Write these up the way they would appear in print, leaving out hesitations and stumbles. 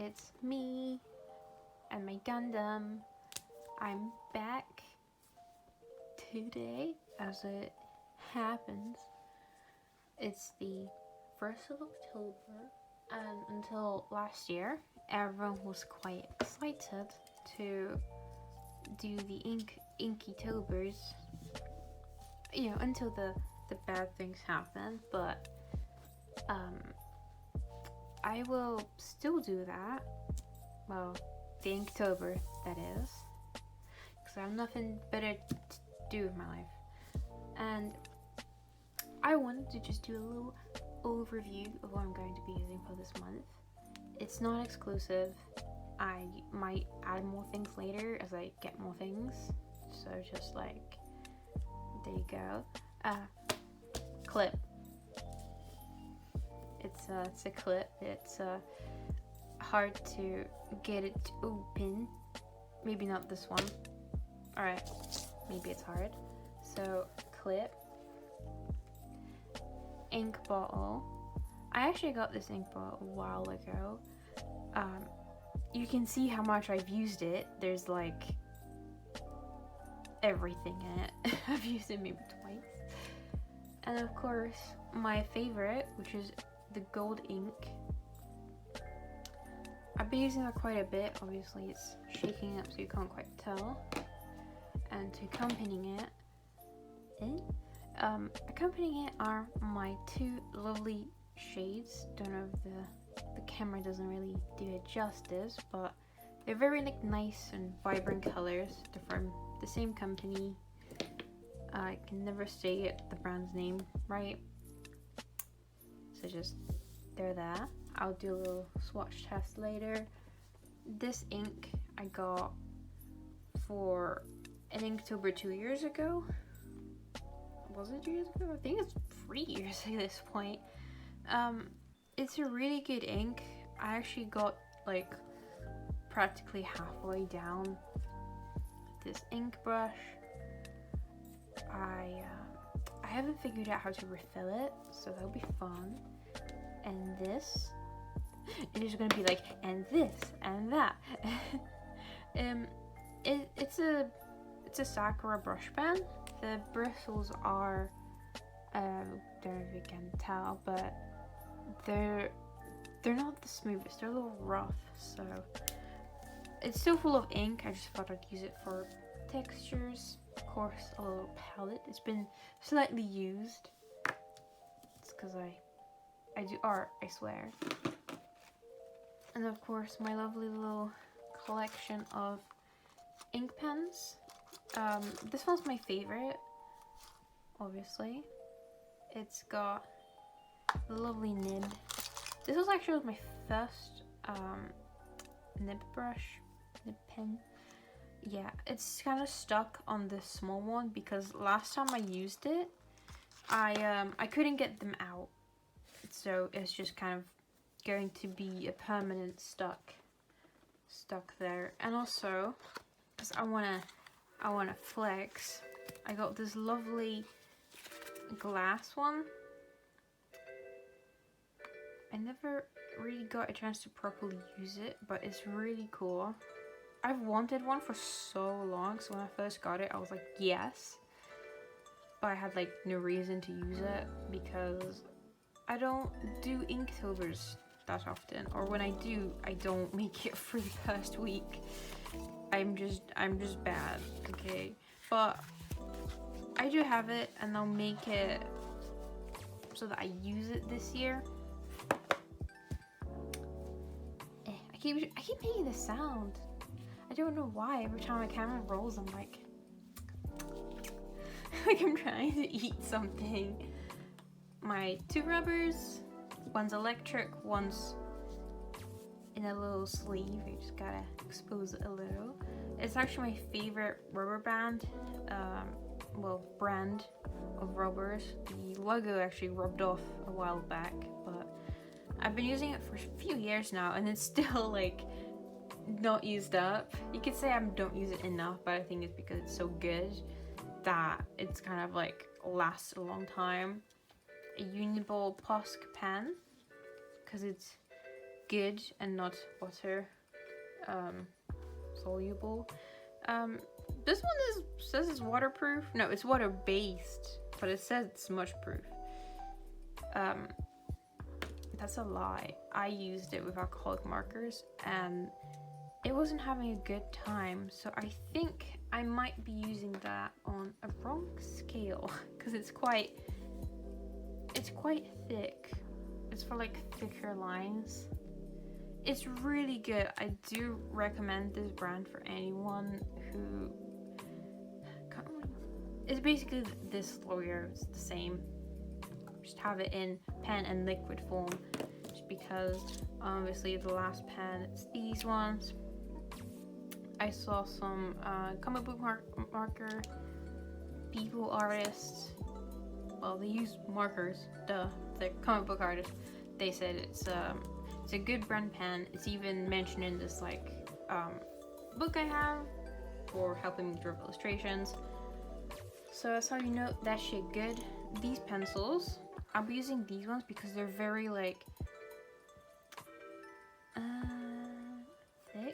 it's me and my Gundam. I'm back today, as it happens. It's the 1st of October, and until last year, everyone was quite excited to do the Inkytobers, until the bad things happen, but I will still do that. Well, the Inktober, that is, because I have nothing better to do with my life. And I wanted to just do a little overview of what I'm going to be using for this month. It's not exclusive. I might add more things later as I get more things. So just like, there you go. Clip. It's a clip. It's hard to get it open. Maybe not this one. Alright, maybe it's hard. So, clip. Ink bottle. I actually got this ink bottle a while ago. You can see how much I've used it. There's like everything in it. I've used it maybe twice. And of course, my favorite, which is the gold ink. I've been using that quite a bit. Obviously, it's shaking up so you can't quite tell. And to accompanying it are my two lovely shades. Don't know if the camera doesn't really do it justice, but they're very nice and vibrant colors. They're from the same company. I can never say the brand's name right. So just, they're there. I'll do a little swatch test later. This ink I got for an Inktober 2 years ago. Was it 2 years ago? I think it's 3 years at this point. It's a really good ink. I actually got like practically halfway down this ink brush. I haven't figured out how to refill it, so that'll be fun. And this, it is gonna be like, and this, and that. It's a Sakura brush pen. The bristles are, don't know if you can tell, but they're not the smoothest. They're a little rough, so it's still full of ink. I just thought I'd use it for textures. Of course, a little palette. It's been slightly used. It's because I do art, I swear. And of course, my lovely little collection of ink pens. This one's my favorite, obviously. It's got a lovely nib. This was actually my first nib pen. Yeah, it's kind of stuck on this small one because last time I used it, I couldn't get them out. So it's just kind of going to be a permanent stuck there. And also, because I wanna flex, I got this lovely glass one. I never really got a chance to properly use it, but it's really cool. I've wanted one for so long, so when I first got it, I was like, yes. But I had like no reason to use it because I don't do Inktovers that often, or when I do, I don't make it for the first week. I'm just bad, okay? But I do have it, and I'll make it so that I use it this year. I keep making this sound. I don't know why. Every time my camera rolls, I'm like I'm trying to eat something. My two rubbers, one's electric, one's in a little sleeve. I just gotta expose it a little. It's actually my favorite rubber band, brand of rubbers. The logo actually rubbed off a while back, but I've been using it for a few years now, and it's still like not used up. You could say I don't use it enough, but I think it's because it's so good that it's kind of like lasts a long time. A Uniball Posc pen, because it's good and not water soluble. This one says it's waterproof. No, it's water based, but it says it's smudge proof. That's a lie. I used it with alcoholic markers and it wasn't having a good time, so I think I might be using that on a wrong scale because it's quite thick. It's for like thicker lines. It's really good. I do recommend this brand for anyone who it's basically this lawyer. It's the same. Just have it in pen and liquid form, just because obviously the last pen, it's these ones. I saw some comic book marker people, artists, well, they use markers, the comic book artists, they said it's a good brand pen. It's even mentioned in this like book I have for helping me draw illustrations. So that's how you know that shit good. These pencils, I'll be using these ones because they're very like thick. I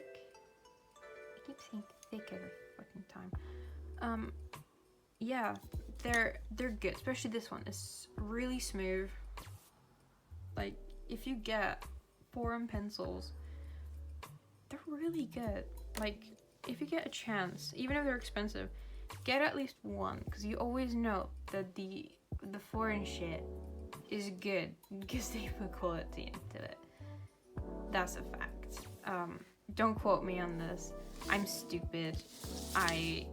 keep saying thick every fucking time. Yeah, they're good, especially this one. It's really smooth. Like if you get foreign pencils, they're really good. Like if you get a chance, even if they're expensive, get at least one, because you always know that the foreign shit is good because they put quality into it. That's a fact. Don't quote me on this. I'm stupid. I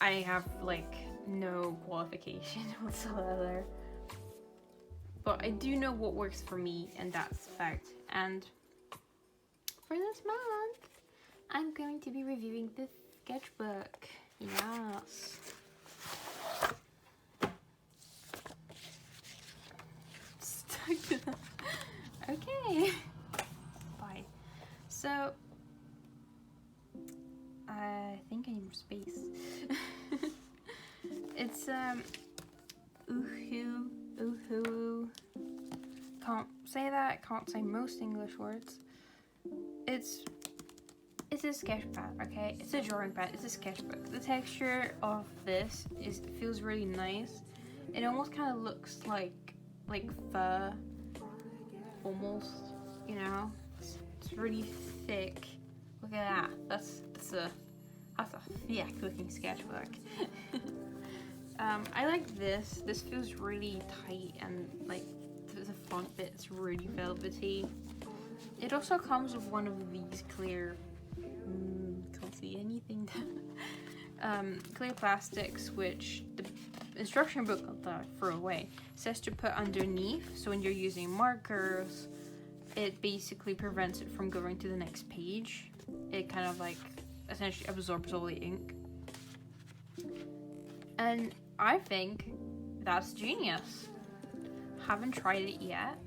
have like no qualification whatsoever. But I do know what works for me, and that's a fact. And for this month, I'm going to be reviewing the Sketchbook. Yes. Stuck to them. Okay. Bye. So, I think I need more space. It's, oohoo. Can't say that, can't say most English words. It's a sketch pad, okay? It's a drawing pad, it's a sketchbook. The texture of this feels really nice. It almost kind of looks like fur, almost, you know? It's really thick. Look at that. That's a thick looking sketchbook. I like this. This feels really tight, and like the front bit's really velvety. It also comes with one of these clear, can't see anything, clear plastics, which the instruction book that I threw away says to put underneath, so when you're using markers, it basically prevents it from going to the next page. It kind of like essentially absorbs all the ink. And I think that's genius. Haven't tried it yet,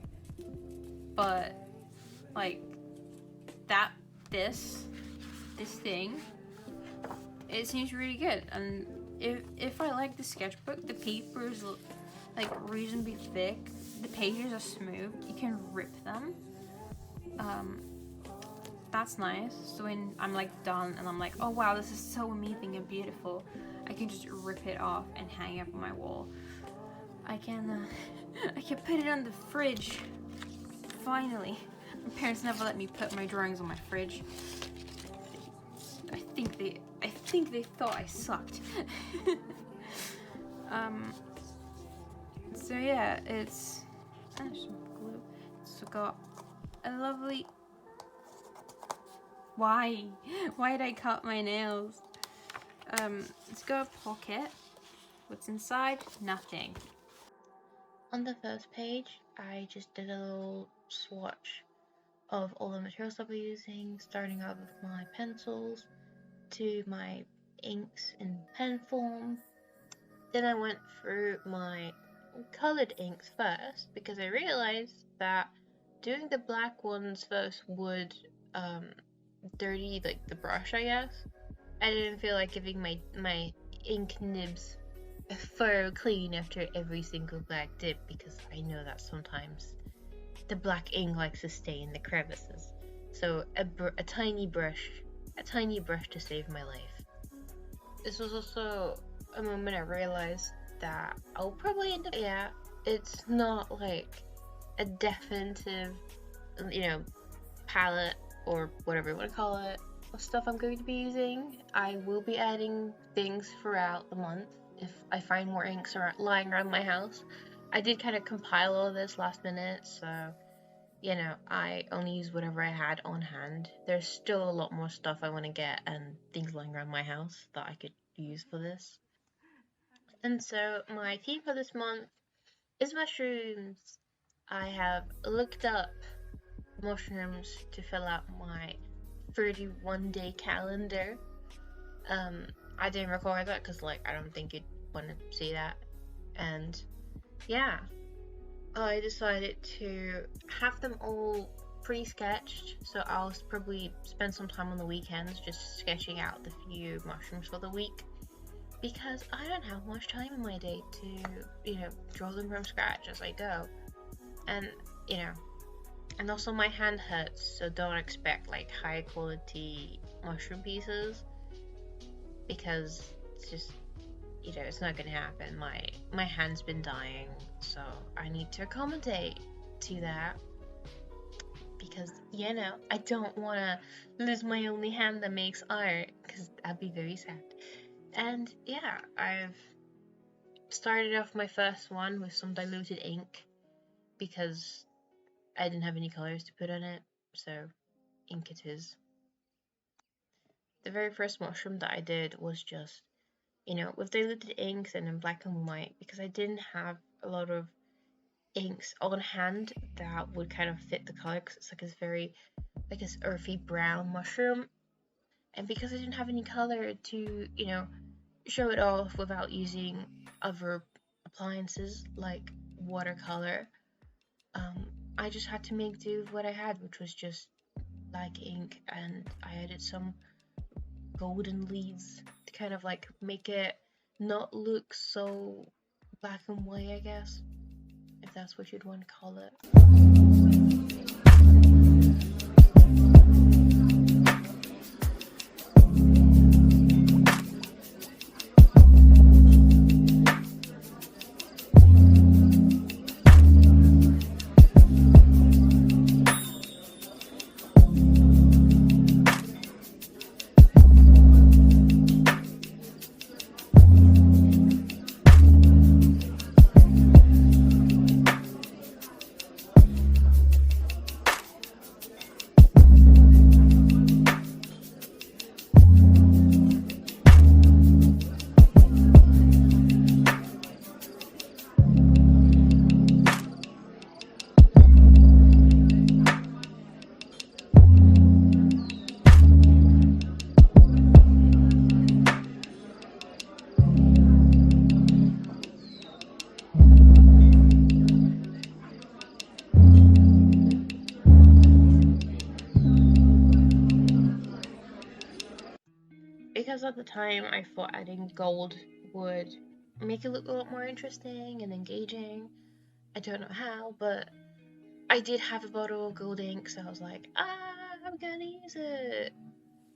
but like this thing, it seems really good. And if I like the sketchbook, the paper is like reasonably thick, the pages are smooth, you can rip them. That's nice. So when I'm like done and I'm like, oh wow, this is so amazing and beautiful, I can just rip it off and hang it up on my wall. I can put it on the fridge. Finally. My parents never let me put my drawings on my fridge. I think they thought I sucked. So yeah, it's some glue. It's got a lovely. Why did I cut my nails? It's got a pocket. What's inside? Nothing. On the first page, I just did a little swatch of all the materials I'll be using, starting out with my pencils to my inks in pen form. Then I went through my colored inks first because I realized that doing the black ones first would dirty like the brush, I guess. I didn't feel like giving my ink nibs a thorough clean after every single black dip, because I know that sometimes the black ink likes to stay in the crevices. So a tiny brush to save my life. This was also a moment I realized that I'll probably end up, yeah, it's not like a definitive, palette or whatever you want to call it, of stuff I'm going to be using. I will be adding things throughout the month if I find more inks lying around my house. I did kind of compile all this last minute, so I only used whatever I had on hand. There's still a lot more stuff I want to get and things lying around my house that I could use for this. And so my theme for this month is mushrooms. I have looked up mushrooms to fill out my 31-day calendar. I didn't record that because I don't think you'd want to see that. And yeah, I decided to have them all pre-sketched, so I'll probably spend some time on the weekends just sketching out the few mushrooms for the week, because I don't have much time in my day to, draw them from scratch as I go. And, and also my hand hurts, so don't expect high quality mushroom pieces, because it's just, it's not gonna happen. My hand's been dying, so I need to accommodate to that, because I don't want to lose my only hand that makes art, because that'd be very sad. And yeah, I've started off my first one with some diluted ink because I didn't have any colors to put on it, so ink it is. The very first mushroom that I did was just with diluted inks and in black and white, because I didn't have a lot of inks on hand that would kind of fit the color, because it's this very this earthy brown mushroom, and because I didn't have any color to show it off without using other appliances like watercolor, I just had to make do with what I had, which was just black ink, and I added some golden leaves to kind of make it not look so black and white, I guess, if that's what you'd want to call it. Because at the time I thought adding gold would make it look a lot more interesting and engaging. I don't know how, but I did have a bottle of gold ink, so I was like, I'm gonna use it,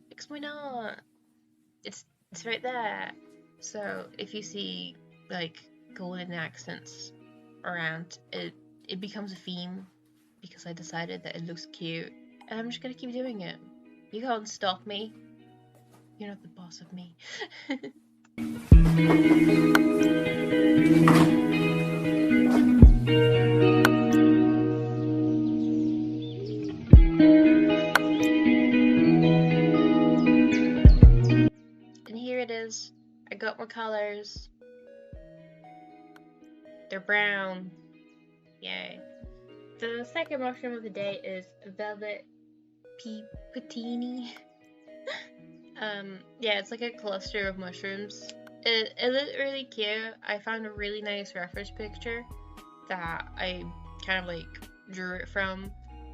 because why not? It's right there. So if you see golden accents around, it becomes a theme, because I decided that it looks cute, and I'm just gonna keep doing it. You can't stop me. You're not the boss of me. And here it is. I got more colors. They're brown. Yay. The second mushroom of the day is Velvet Pipitini. Yeah, it's a cluster of mushrooms. It looked really cute. I found a really nice reference picture that I kind of drew it from,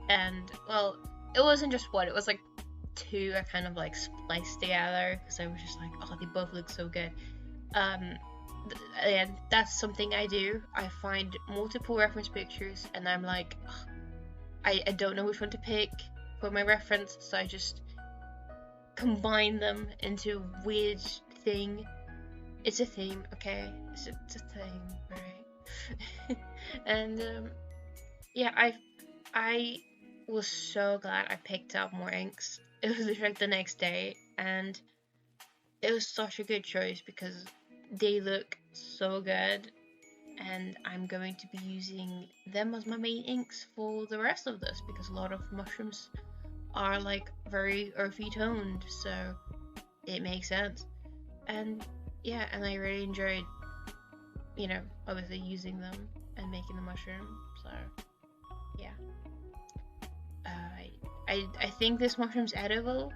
and well, it wasn't just one, it was two I kind of spliced together, because I was just oh, they both look so good. And that's something I do. I find multiple reference pictures and I'm oh, I don't know which one to pick for my reference, so I just combine them into a weird thing. It's a theme, okay? It's a thing, right? And yeah, I was so glad I picked up more inks. It was like the next day, and it was such a good choice because they look so good, and I'm going to be using them as my main inks for the rest of this because a lot of mushrooms are like very earthy toned, so it makes sense. And yeah, and I really enjoyed, obviously using them and making the mushroom. So yeah, I think this mushroom's edible.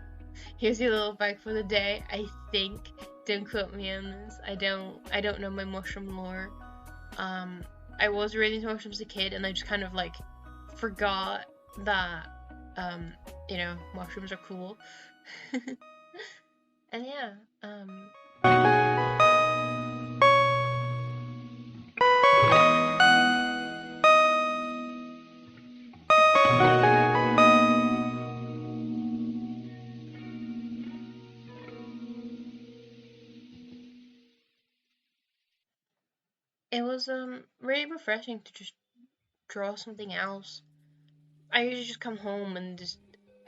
Here's your little bag for the day. I think. Don't quote me on this. I don't know my mushroom lore. Um, I was really into mushrooms as a kid, and I just kind of like forgot that mushrooms are cool. And yeah, it was really refreshing to just draw something else. I usually just come home and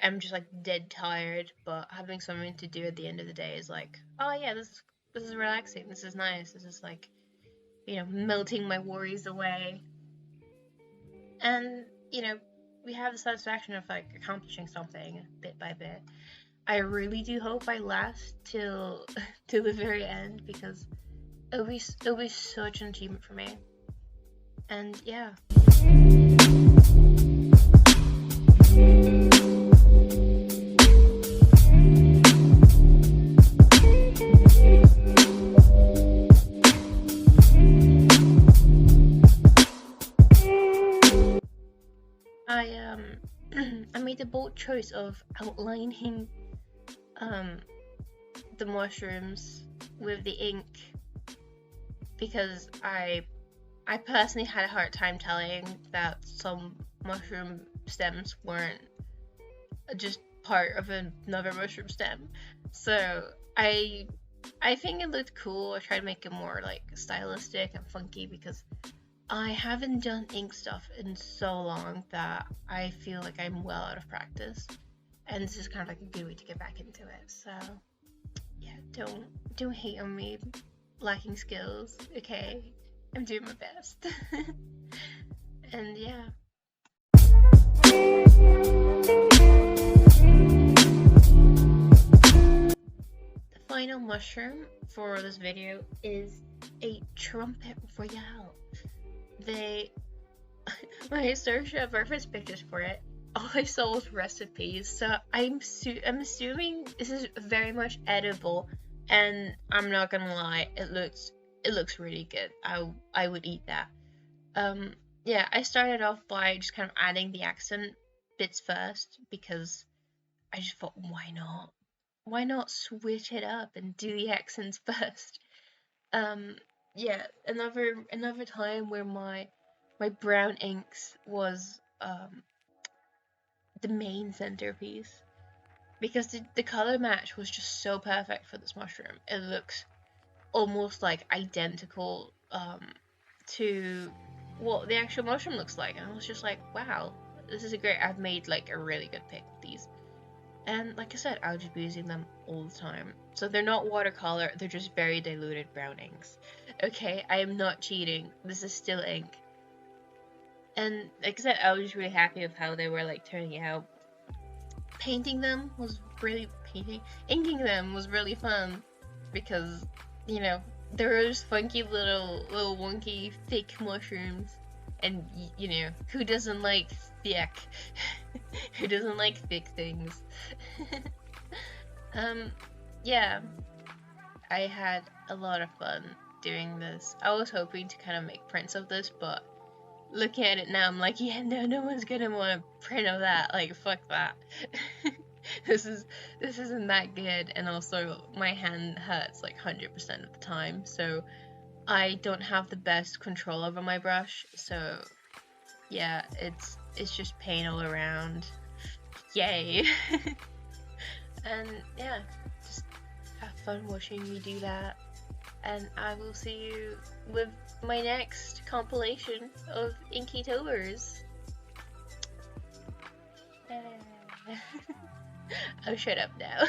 I'm just like dead tired, but having something to do at the end of the day is like, oh yeah, this is relaxing. This is nice. This is like, melting my worries away. And, we have the satisfaction of like accomplishing something bit by bit. I really do hope I last till till the very end because it'll be such an achievement for me. And yeah. I I made the bold choice of outlining the mushrooms with the ink because I personally had a hard time telling that some mushroom stems weren't just part of another mushroom stem. So I think it looked cool. I tried to make it more like stylistic and funky because I haven't done ink stuff in so long that I feel like I'm well out of practice. And this is kind of like a good way to get back into it. So yeah, don't hate on me lacking skills, okay? I'm doing my best. And yeah. The final mushroom for this video is a Trumpet Royale. When I searched up reference pictures for it, all I saw was recipes, so I'm assuming this is very much edible, and I'm not gonna lie, it looks really good. I would eat that. Yeah, I started off by just kind of adding the accent bits first because I just thought, why not? Why not switch it up and do the accents first? Um, yeah, another time where my brown inks was the main centerpiece because the color match was just so perfect for this mushroom. It looks almost like identical to what the actual mushroom looks like, and I was just like, wow, this is a great. I've made like a really good pick with these. And like I said, I'll just be using them all the time. So they're not watercolor, they're just very diluted brown inks. Okay, I am not cheating. This is still ink. And like I said, I was just really happy with how they were like turning out. Inking them was really fun because, they were just funky little wonky thick mushrooms. And who doesn't like thick? Who doesn't like thick things? Yeah, I had a lot of fun doing this. I was hoping to kind of make prints of this, but looking at it now, I'm like, yeah, no one's gonna want a print of that. Like, fuck that. this isn't that good, and also my hand hurts like 100% of the time, so I don't have the best control over my brush. So yeah, it's just paint all around. Yay! And yeah, just have fun watching me do that. And I will see you with my next compilation of Inkytobers. I'll shut up now.